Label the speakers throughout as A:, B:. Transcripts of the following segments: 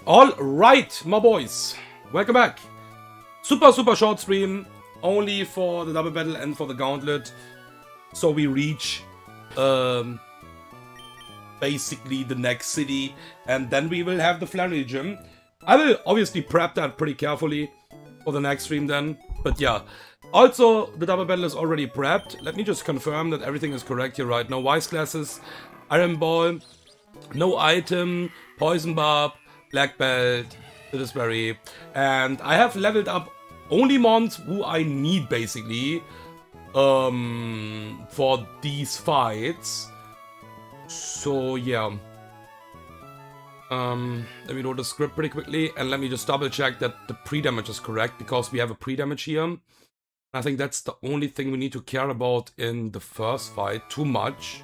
A: Alright, my boys, welcome back. Super short stream, only for the double battle and for the gauntlet. So we reach basically the next city, and then we will have the Flannery Gym. I will obviously prep that pretty carefully for the next stream then, but yeah. Also, the double battle is already prepped. Let me just confirm that everything is correct here, right? No Wise Glasses, Iron Ball, no item, Poison Barb, Black Belt, Berry, and I have leveled up only mons who I need basically for these fights. So yeah. Let me load the script pretty quickly and let me just double check that the pre-damage is correct, because we have a pre-damage here. I think that's the only thing we need to care about in the first fight too much.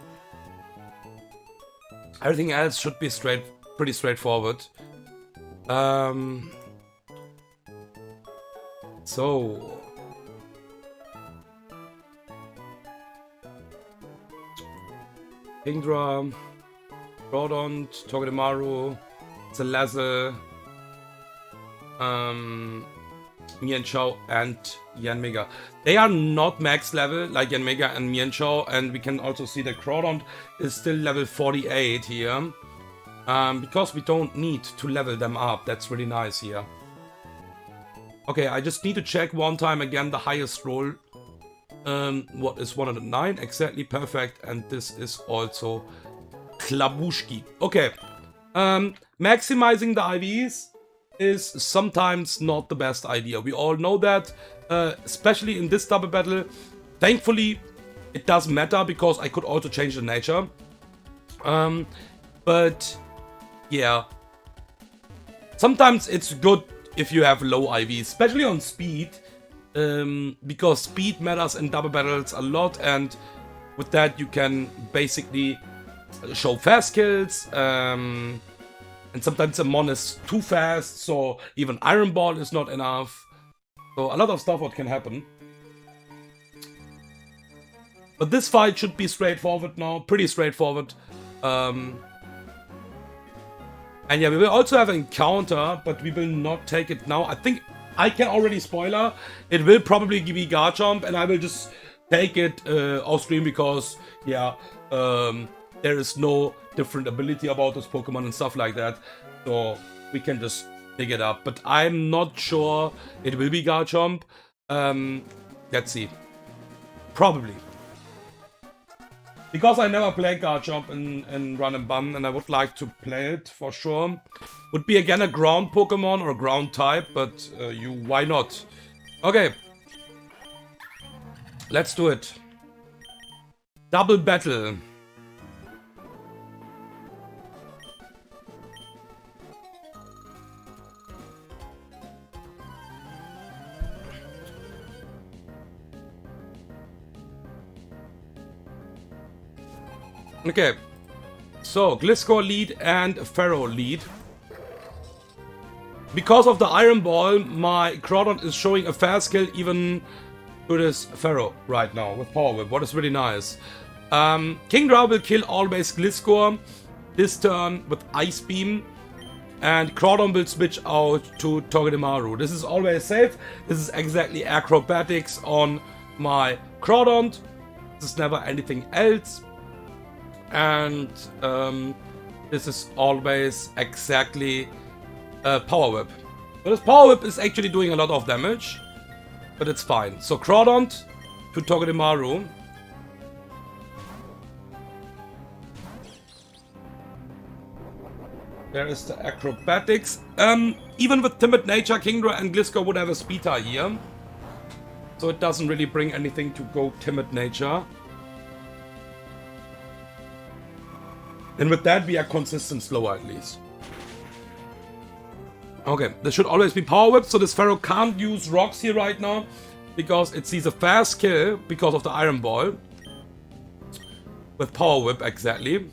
A: Everything else should be pretty straightforward. So Kingdra, Rodont, Togedemaru, Celeste, Mienshao and Yanmega. They are not max level like Yanmega and Mienshao, and we can also see that Crawdont is still level 48 here. Because we don't need to level them up. That's really nice here. Okay, I just need to check one time again the highest roll. What is 109? Exactly, perfect. And this is also Klabushki. Okay. Maximizing the IVs is sometimes not the best idea. We all know that, especially in this double battle. Thankfully, it doesn't matter because I could also change the nature. But yeah, sometimes it's good if you have low IV, especially on speed, because speed matters in double battles a lot, and with that you can basically show fast kills, and sometimes a mon is too fast, so even Iron Ball is not enough. So a lot of stuff what can happen. But this fight should be straightforward now, pretty straightforward. And yeah, we will also have an encounter, but we will not take it now. I think I can already spoiler. It will probably be Garchomp, and I will just take it off stream because, yeah, there is no different ability about this Pokemon and stuff like that. So we can just pick it up. But I'm not sure it will be Garchomp. Let's see. Probably. Because I never played Garchomp in Run and Bun, and I would like to play it for sure. Would be again a ground Pokemon or a ground type, but why not? Okay. Let's do it. Double battle. Okay, so Gliscor lead and Pharaoh lead. Because of the Iron Ball, my Crawdont is showing a fast kill even to this Pharaoh right now with Power Whip, what is really nice. Kingdra will kill always Gliscor this turn with Ice Beam, and Crawdont will switch out to Togedemaru. This is always safe. This is exactly acrobatics on my Crawdont. This is never anything else. And this is always exactly Power Whip. But this Power Whip is actually doing a lot of damage, but it's fine. So Crawdont to Togedemaru. There is the acrobatics. Even with Timid Nature, Kingdra and Gliscor would have a speed tie here. So it doesn't really bring anything to go Timid Nature. And with that, we are consistent slower at least. Okay, this should always be Power Whip, so this Pharaoh can't use rocks here right now, because it sees a fast kill because of the Iron Ball. With Power Whip, exactly.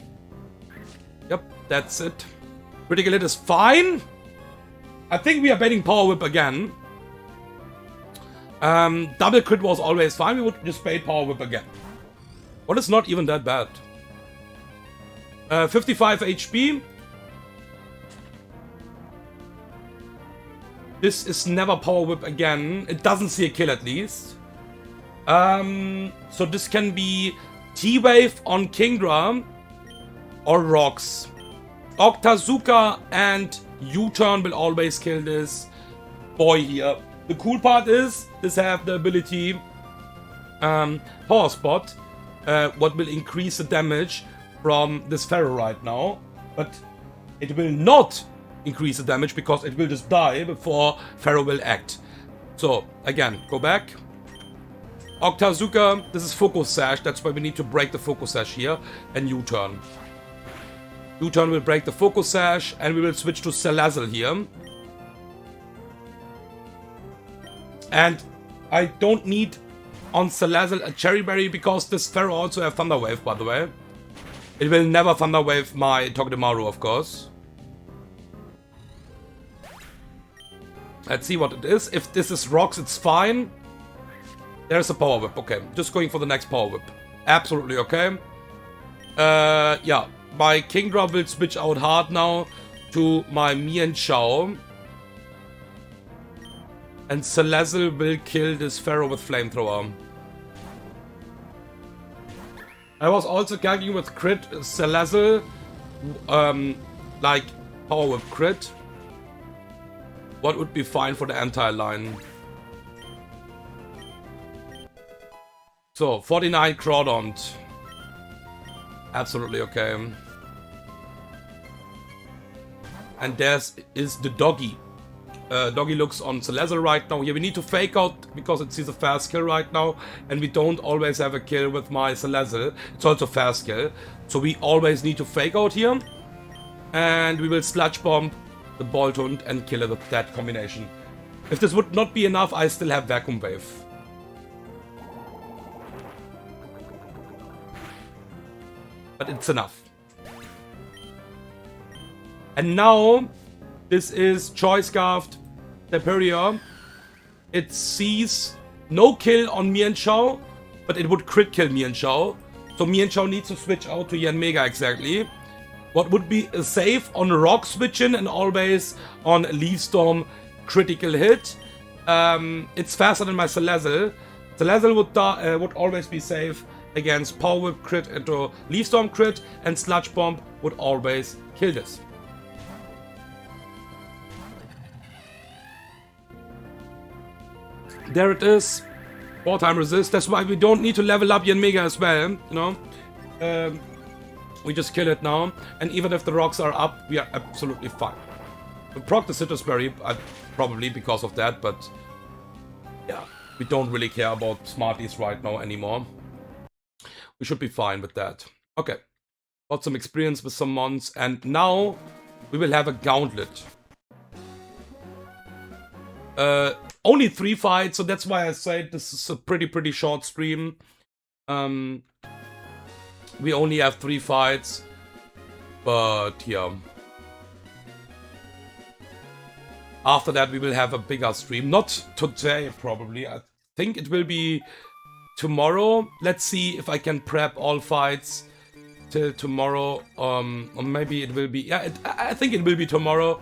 A: Yep, that's it. Critical hit is fine. I think we are baiting Power Whip again. Double crit was always fine, we would just bait Power Whip again. What is not even that bad. 55 HP. This is never Power Whip again. It doesn't see a kill at least. So this can be T-Wave on Kingdra or Rocks. Octazooka and U-Turn will always kill this boy here. The cool part is this have the ability Power Spot, what will increase the damage from this Pharaoh right now, but it will not increase the damage because it will just die before Pharaoh will act. So again, go back. Octazooka, this is Focus Sash, that's why we need to break the Focus Sash here, and U-Turn. U-Turn will break the Focus Sash, and we will switch to Salazzle here. And I don't need on Salazzle a Cherry Berry because this Pharaoh also have Thunder Wave, by the way. It will never Thunder Wave my Togedemaru, of course. Let's see what it is. If this is Rocks, it's fine. There's a Power Whip. Okay, just going for the next Power Whip. Absolutely okay. Yeah, my Kingdra will switch out hard now to my Mienshao. And Salazzle will kill this Pharaoh with Flamethrower. I was also calculating with crit Salazzle, like Power Whip crit. What would be fine for the entire line? So, 49 Crawdont. Absolutely okay. And there's the Doggy. Doggy looks on Salazzle right now. Here we need to fake out because it sees a fast kill right now. And we don't always have a kill with my Salazzle. It's also fast kill. So we always need to fake out here. And we will Sludge Bomb the Boltund and kill it with that combination. If this would not be enough, I still have Vacuum Wave. But it's enough. And now, this is Choice Scarfed Superior. It sees no kill on Mienshao, but it would crit kill Mienshao. So Mienshao needs to switch out to Yanmega exactly. What would be safe on Rock switching and always on Leaf Storm critical hit. It's faster than my Salazzle. Salazzle would always be safe against Power Whip crit into Leaf Storm crit, and Sludge Bomb would always kill this. There it is. 4-time resist. That's why we don't need to level up Yanmega as well, you know. We just kill it now. And even if the rocks are up, we are absolutely fine. We proc the Citrus Berry, probably because of that, but yeah, we don't really care about Smarties right now anymore. We should be fine with that. Okay. Got some experience with some mons, and now we will have a Gauntlet. Only 3 fights, so that's why I said this is a pretty short stream. We only have 3 fights, but yeah. After that we will have a bigger stream. Not today probably, I think it will be tomorrow. Let's see if I can prep all fights till tomorrow, or maybe it will be, yeah, I think it will be tomorrow,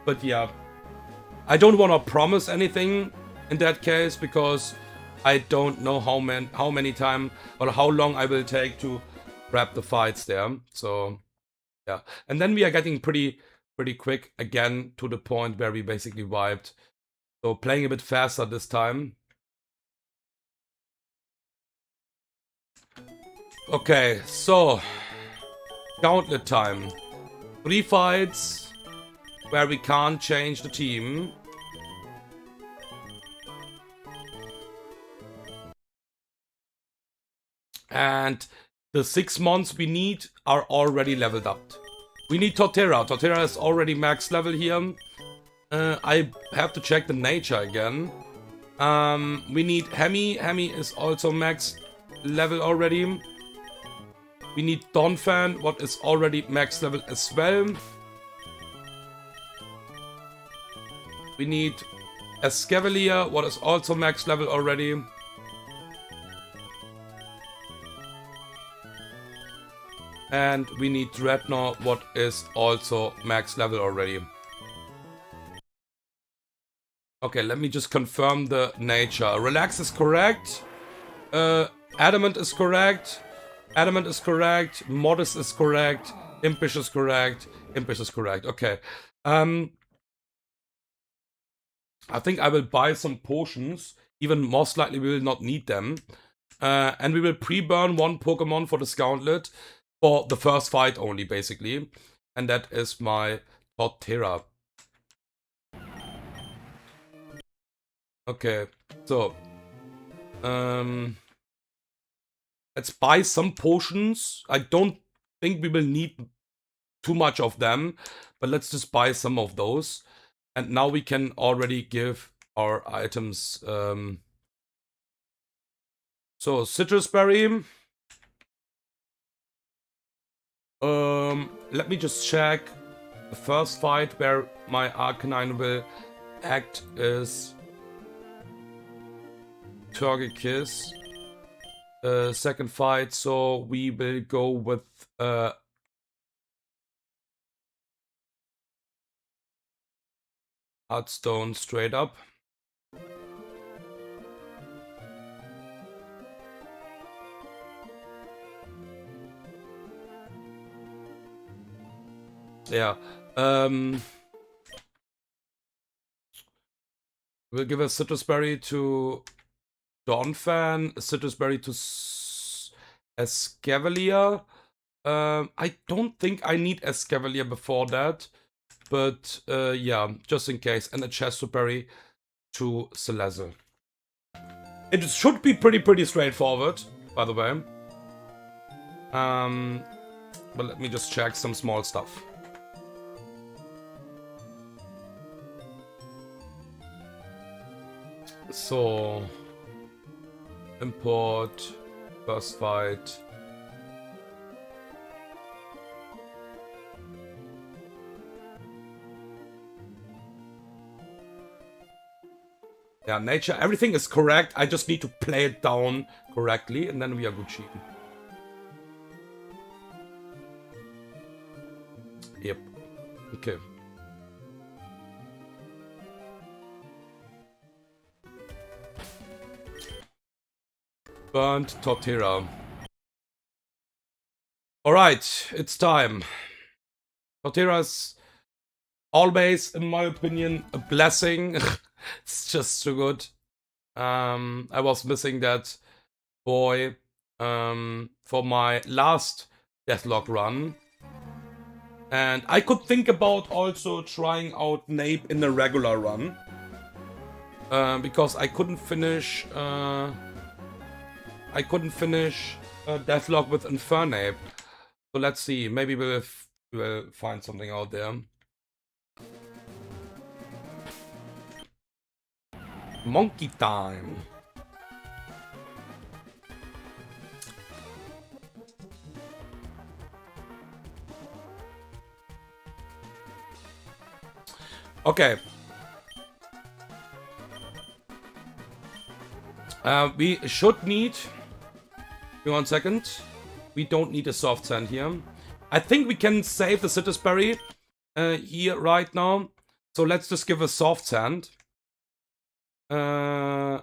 A: but yeah. I don't want to promise anything in that case, because I don't know how many time or how long I will take to wrap the fights there. So yeah, and then we are getting pretty quick again to the point where we basically wiped. So playing a bit faster this time. Okay, so Gauntlet time. 3 fights where we can't change the team. And the 6 months we need are already leveled up. We need Torterra. Torterra is already max level here. I have to check the nature again. We need Hemi. Hemi is also max level already. We need Donphan, what is already max level as well. We need Escavalier, what is also max level already. And we need Dreadnought, what is also max level already. Okay, let me just confirm the nature. Relax is correct. Adamant is correct. Adamant is correct. Modest is correct. Impish is correct. Impish is correct. Okay. I think I will buy some potions. Even most likely we will not need them. And we will pre-burn one Pokemon for the Gauntlet for the first fight only, basically. And that is my Torterra. Okay, so let's buy some potions. I don't think we will need too much of them, but let's just buy some of those. And now we can already give our items. So citrus berry. Let me just check. The first fight where my Arcanine will act is Togekiss. Second fight, so we will go with Hearthstone straight up. Yeah. We'll give a citrus berry to Donphan, a citrus berry to Escavalier. I don't think I need Escavalier before that, but yeah, just in case. And a Chesterberry to Salazzle. It should be pretty straightforward, by the way. But let me just check some small stuff. So, import, first fight. Yeah, nature, everything is correct. I just need to play it down correctly, and then we are Gucci. Yep. Okay. Burnt Torterra. Alright, it's time. Torterra is always, in my opinion, a blessing. It's just too good. I was missing that boy for my last Deathlocke run. And I could think about also trying out Nape in a regular run. Because I couldn't finish Deathlocke with Infernape. So let's see, maybe we'll find something out there. Monkey time. Okay. We should need... Give me 1 second. We don't need a soft sand here. I think we can save the citrus berry here right now. So let's just give a soft sand. Yeah,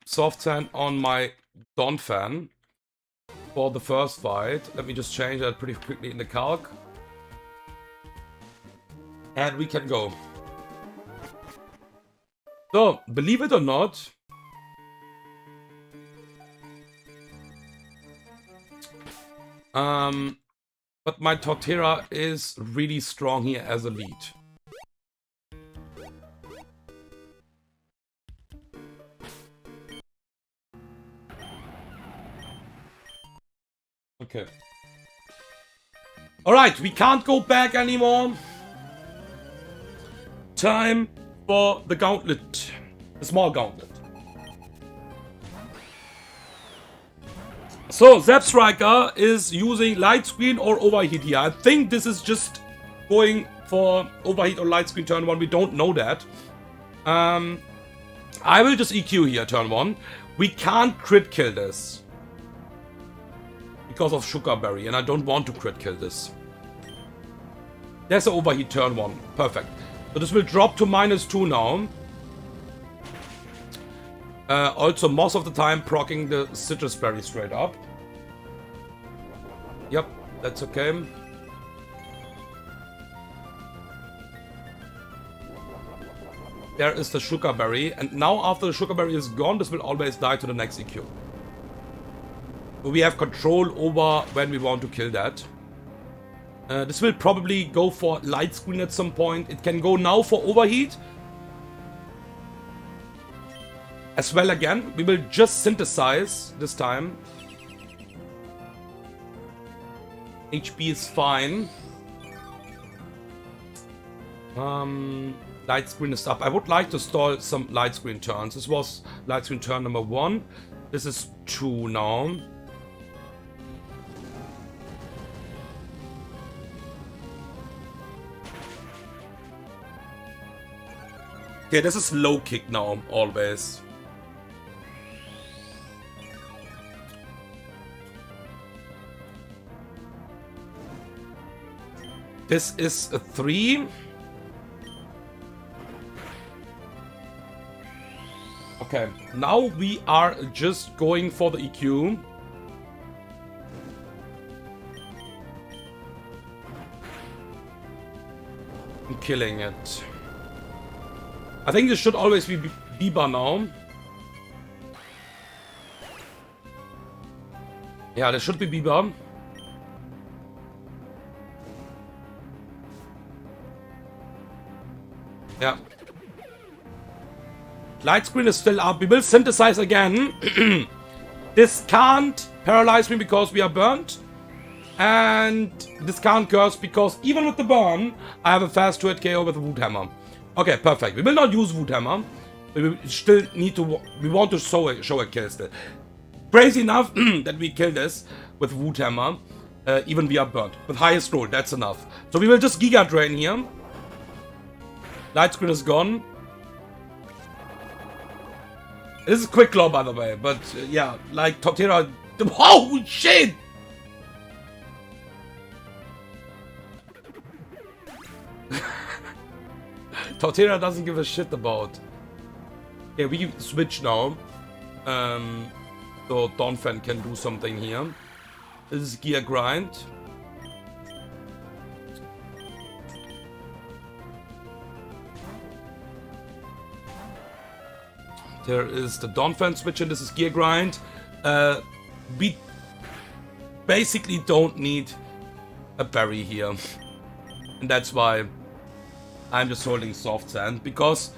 A: soft sand on my Donphan for the first fight. Let me just change that pretty quickly in the calc. And we can go. So, believe it or not, but my Torterra is really strong here as a lead. Okay. Alright, we can't go back anymore. Time for the Gauntlet. The small Gauntlet. So, Zap Striker is using Light Screen or Overheat here. I think this is just going for Overheat or Light Screen turn 1. We don't know that. I will just EQ here turn 1. We can't crit kill this. Because of Sugar Berry, and I don't want to crit kill this. There's an Overheat turn 1. Perfect. So this will drop to -2 now. Also, most of the time, proccing the citrus berry straight up. Yep, that's okay. There is the sugar berry, and now after the sugar berry is gone, this will always die to the next EQ. So we have control over when we want to kill that. This will probably go for light screen at some point. It can go now for overheat. As well again, we will just synthesize this time. HP is fine. Light screen is up. I would like to stall some light screen turns. This was light screen turn number 1. This is 2 now. Okay, this is low kick now, always. This is a 3. Okay, now we are just going for the EQ. I'm killing it. I think this should always be Biba now. Yeah, this should be Biba. Yeah. Light screen is still up. We will synthesize again. This can't paralyze me because we are burnt. And this can't curse because even with the burn, I have a fast 2-hit KO with the Wood Hammer. Okay, perfect. We will not use Wood Hammer. We still need to... We want to show a kill still. Crazy enough that we kill this with Wood Hammer. Even we are burnt. With highest roll, that's enough. So we will just Giga Drain here. Light screen is gone. This is quick claw, by the way, but yeah, like Torterra. Oh shit! Torterra doesn't give a shit about. Yeah, we switch now. So Donphan can do something here. This is Gear Grind. There is the Donphan switch, and this is Gear Grind. We basically don't need a berry here. And that's why I'm just holding Soft Sand, because,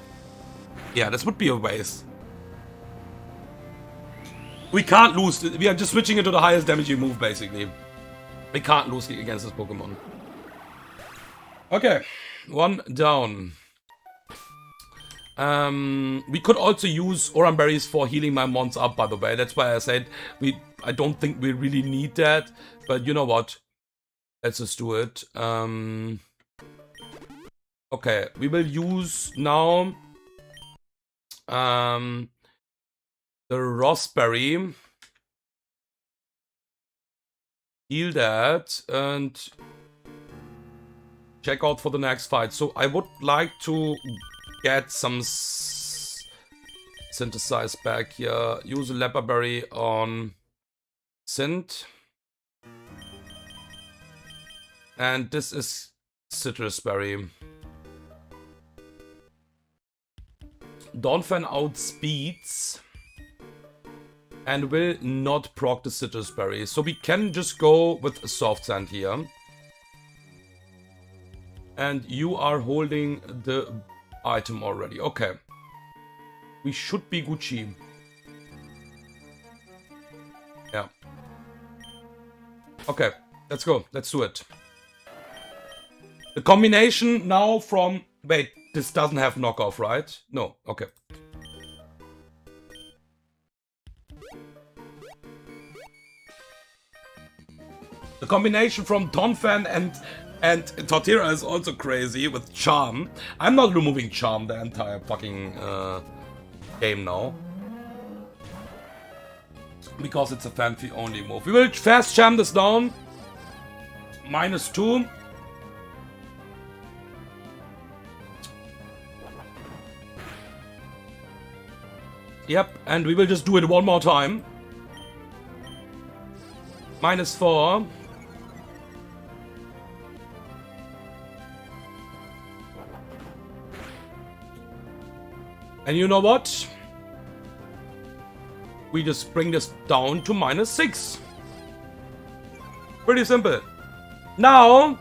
A: yeah, this would be a waste. We can't lose. We are just switching it to the highest damaging move, basically. We can't lose against this Pokemon. Okay, 1 down. We could also use Oran Berries for healing my mons up, by the way. That's why I said I don't think we really need that. But you know what? Let's just do it. Okay, we will use now the Raspberry. Heal that and check out for the next fight. So I would like to get some synthesize back here. Use a Leper Berry on Synth. And this is Citrus Berry. Donphan outspeeds and will not proc the Citrus Berry. So we can just go with a Soft Sand here. And you are holding the item already. Okay. We should be Gucci. Yeah. Okay, let's go. Let's do it. The combination now from... Wait, this doesn't have knockoff, right? No, okay. The combination from Donphan and Torterra is also crazy with Charm. I'm not removing Charm the entire fucking game now. Because it's a Fanfi only move. We will fast Charm this down. -2. Yep, and we will just do it one more time. -4. And you know what? We just bring this down to -6. Pretty simple. Now,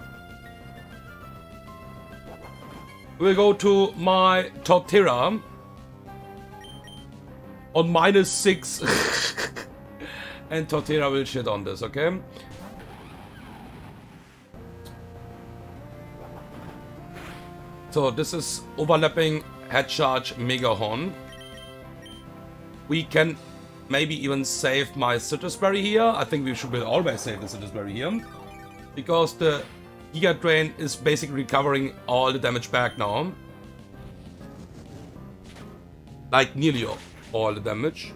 A: we'll go to my Torterra on -6. And Torterra will shit on this, okay? So this is overlapping head charge Mega Horn. We can maybe even save my Citrus Berry here. I think we will always save the Citrus Berry here. Because the Giga Drain is basically recovering all the damage back now. Like nearly all the damage.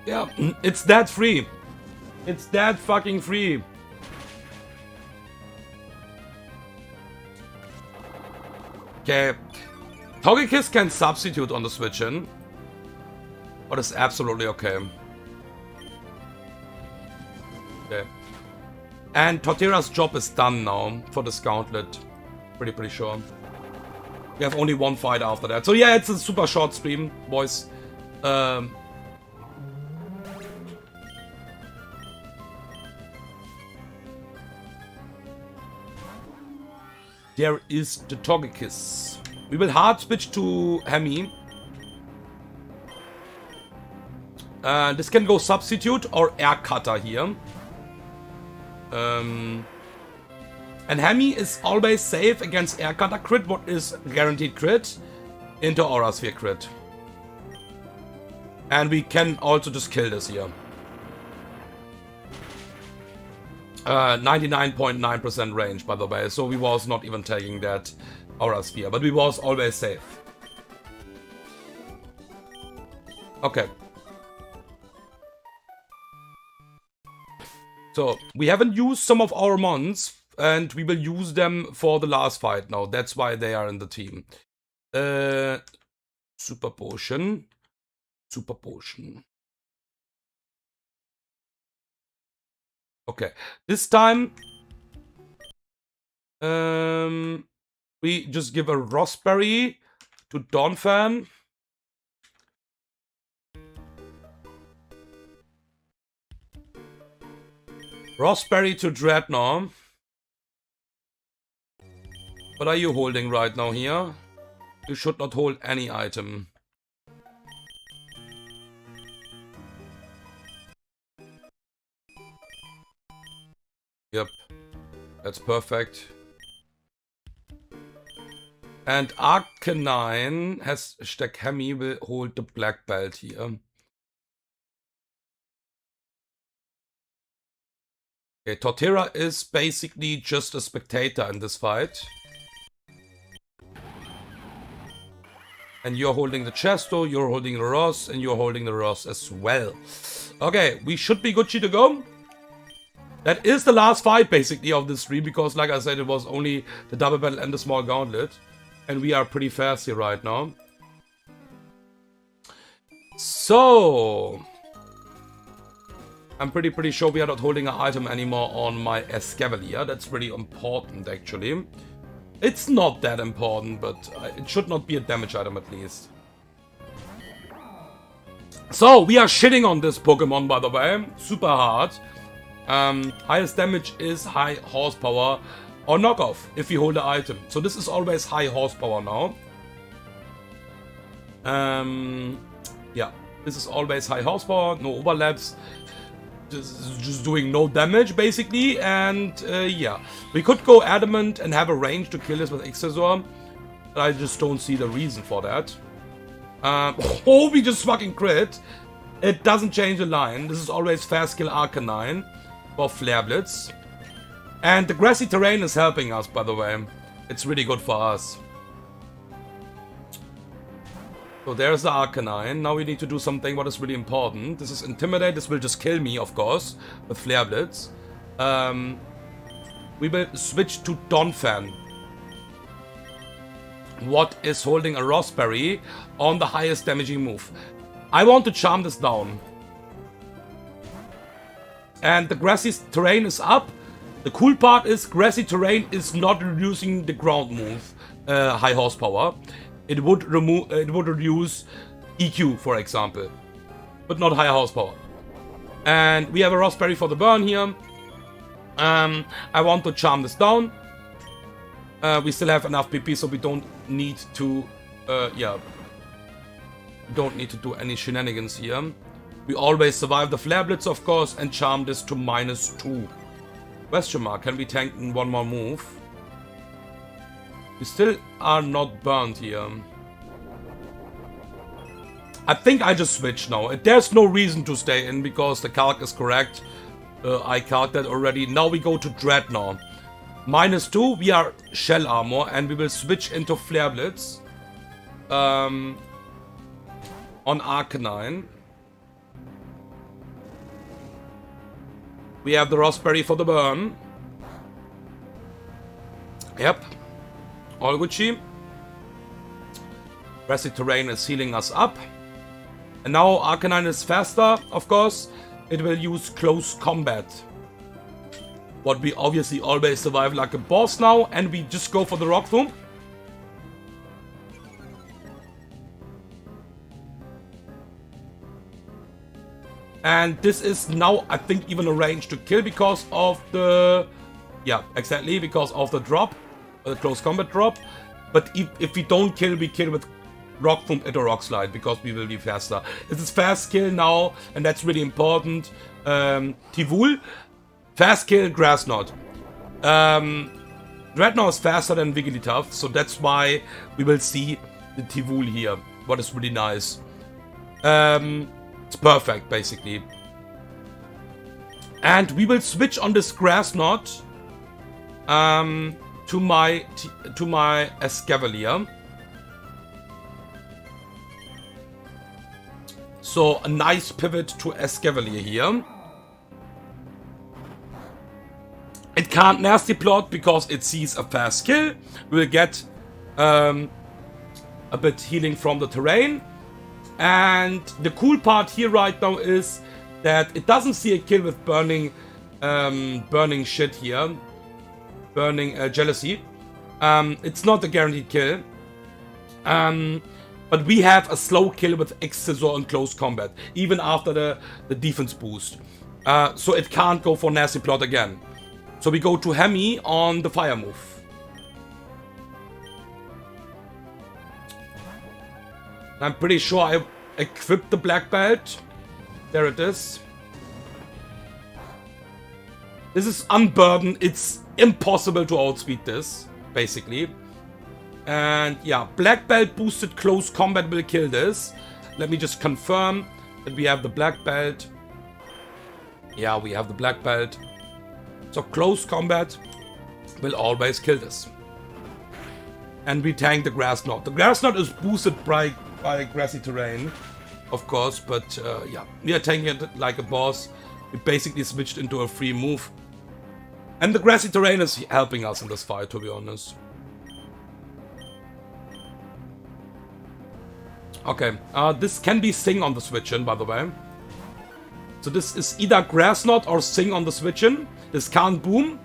A: Yeah, it's that free. It's that fucking free. Okay. Togekiss can substitute on the switch in. But it's absolutely okay. Okay. And Torterra's job is done now for this Gauntlet. Pretty sure. We have only one fight after that. So yeah, it's a super short stream, boys. There is the Togekiss. We will hard switch to Hemi. This can go substitute or air cutter here. And Hemi is always safe against air cutter crit, what is guaranteed crit, into Aura Sphere crit. And we can also just kill this here. 99.9% range, by the way, so we was not even taking that Aura Sphere, but we was always safe. Okay. So, we haven't used some of our mons, and we will use them for the last fight now. That's why they are in the team. Super Potion. Super Potion. Okay, this time we just give a Raspberry to Donphan. Raspberry to Dreadnought. What are you holding right now here? You should not hold any item. Yep, that's perfect. And Arcanine has Hemi will hold the black belt here. Okay, Torterra is basically just a spectator in this fight. And you're holding the Chesto, you're holding the Ross, and you're holding the Ross as well. Okay, we should be Gucci to go. That is the last fight, basically, of this stream, because, like I said, it was only the double battle and the small gauntlet. And we are pretty fast here right now. So, I'm pretty sure we are not holding an item anymore on my Escavalier. That's pretty important, actually. It's not that important, but it should not be a damage item, at least. So, we are shitting on this Pokemon, by the way. Super hard. Highest damage is high horsepower or knockoff if you hold the item. So this is always high horsepower now. Yeah, this is always high horsepower, no overlaps. Just doing no damage basically. And yeah, we could go adamant and have a range to kill this with Excisor. But I just don't see the reason for that. Oh, we just fucking crit. It doesn't change the line. This is always fast kill Arcanine. For Flare Blitz. And the grassy terrain is helping us, by the way. It's really good for us. So there's the Arcanine. Now we need to do something what is really important. This is Intimidate. This will just kill me, of course, with Flare Blitz. we will switch to Donphan. What is holding a Raspberry on the highest damaging move? I want to charm this down. And the grassy terrain is up. The cool part is grassy terrain is not reducing the ground move high horsepower. It would reduce EQ, for example, but not high horsepower. And we have a Raspberry for the burn here. I want to charm this down. We still have enough PP, so we don't need to, don't need to do any shenanigans here. We always survive the Flare Blitz, of course, and charm this to -2. Question mark, can we tank in one more move? We still are not burned here. I think I just switch now. There's no reason to stay in because the calc is correct. I calced that already. Now we go to Dreadnought. -2, we are Shell Armor, and we will switch into Flare Blitz. On Arcanine. We have the Raspberry for the burn. Yep. All Gucci. Grassy terrain is healing us up. And now Arcanine is faster, of course. It will use close combat. What we obviously always survive like a boss now. And we just go for the Rock Tomb. And this is now, I think, even a range to kill because of the... Yeah, exactly, because of the drop. The close combat drop. But if we don't kill, we kill with Rock Tomb at a Rock Slide because we will be faster. This is fast kill now, and that's really important. Tivul, fast kill, Grass Knot. Dreadnought is faster than Wigglytuff, so that's why we will see the Tivul here. What is really nice. It's perfect, basically. And we will switch on this Grass Knot to my Escavalier. So a nice pivot to Escavalier here. It can't nasty plot because it sees a fast kill. We will get a bit healing from the terrain. And the cool part here right now is that it doesn't see a kill with burning shit here. Burning jealousy. It's not a guaranteed kill. But we have a slow kill with X-Scissor and close combat. Even after the defense boost. So it can't go for nasty plot again. So we go to Hemi on the fire move. I'm pretty sure I equipped the black belt. There it is. This is unburdened. It's impossible to outspeed this, basically. And yeah, black belt boosted close combat will kill this. Let me just confirm that we have the black belt. Yeah, we have the black belt. So close combat will always kill this. And we tank the Grass Knot. The Grass Knot is boosted by grassy terrain, of course, but yeah, we are tanking it like a boss. We basically switched into a free move. And the grassy terrain is helping us in this fight, to be honest. Okay, this can be Sing on the switch-in, by the way. So this is either Grass Knot or Sing on the switch-in. This can't boom.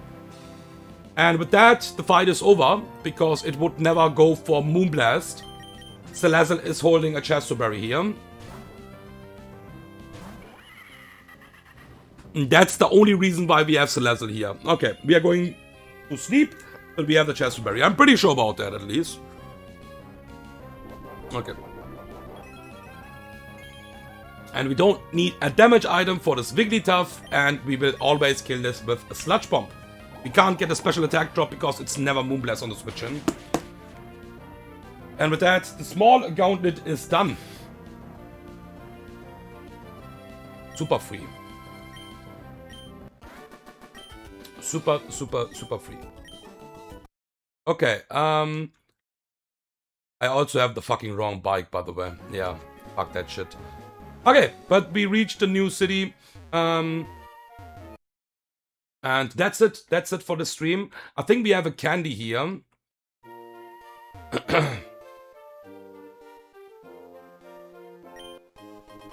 A: And with that, the fight is over, because it would never go for Moonblast. Salazzle is holding a Chesterberry here. And that's the only reason why we have Salazzle here. Okay, we are going to sleep, but we have the Chesterberry. I'm pretty sure about that, at least. Okay. And we don't need a damage item for this Wigglytuff, and we will always kill this with a Sludge Bomb. We can't get a special attack drop because it's never Moonblast on the switch-in. And with that, the small Gauntlet is done. Super free. Super free. Okay, I also have the fucking wrong bike, by the way. Yeah, fuck that shit. Okay, but we reached the new city. And that's it. That's it for the stream. I think we have a candy here.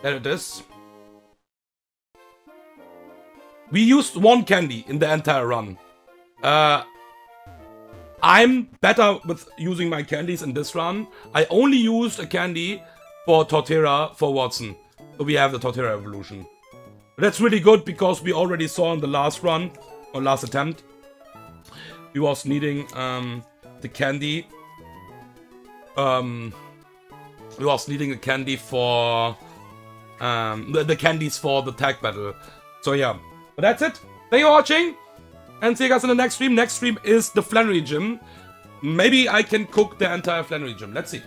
A: There it is. We used one candy in the entire run. I'm better with using my candies in this run. I only used a candy for Torterra for Watson. So we have the Torterra evolution. That's really good because we already saw in the last run, or last attempt, we was needing the candy. We was needing a candy for the candies for the tag battle. So yeah, but that's it. Thank you for watching, and see you guys in the next stream. Next stream is the Flannery Gym. Maybe I can cook the entire Flannery Gym. Let's see.